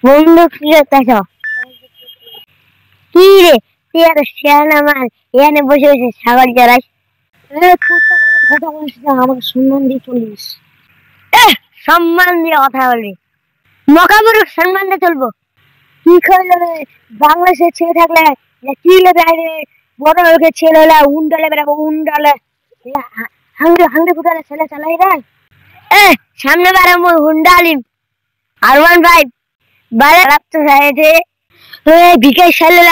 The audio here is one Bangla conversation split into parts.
বন্ধু কি করতেছ? কি রে, তুই এত শেয়ানা মাল এখানে বসে বসে ছাগল চড়াইস? কথা বলিস না, আমাকে সম্মান দিয়ে চলিস। সম্মান দিয়ে কথা বলবি? মকামুরুখ সম্মান দিয়ে চলবো? কি করলে বাংলাদেশের ছেলে থাকলে কি লেবে বড় লোকের ছেলে হলে উন্ডালে বেড়াবো, উন্ডালে হাঙ্গি হাঙ্গি ফুটালে ছেলে চালাই রে। সামনে বেড়াবো হুন্ডালিম R15 বাইরে রাখতে চাইছে। বিকেল সালে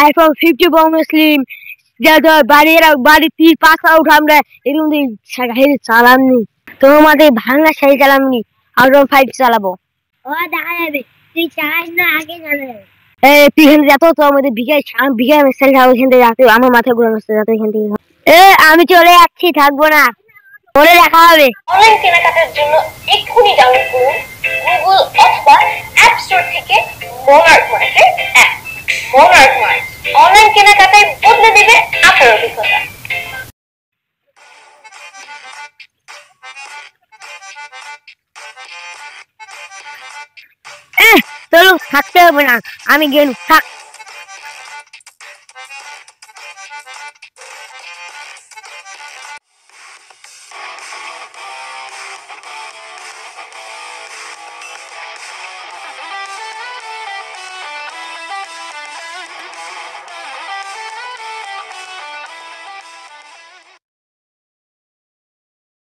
iPhone 50 Pro Muslim বাড়ি 3-5 উঠামরা এরকম চালামনি। তোমাদের ভাঙা সাই চালামনি, R15 চালাবো। ও দেখা যাবে, তুই চালাস না আগে জানা যাবে। তুই এখান থেকে তো আমাদের বিঘা মেসাল খাবো, এখান থেকে যাতে আমার মাথায় ঘুরে আসতে যাতে এখান থেকে। আমি চলে যাচ্ছি, থাকবো না, পরে দেখা হবে। অনলাইন কেনাকাটার জন্য এক্ষুনি ডাউনলোড করুন গুগল অথবা অ্যাপ স্টোর থেকে মনার্ক মার্টের অ্যাপ। মনার্ক মার্ট অনলাইন কেনাকাটায় বদলে দেবে আপনার অভিজ্ঞতা। চলো, থাকতে হবে না, আমি গেলু, থাক।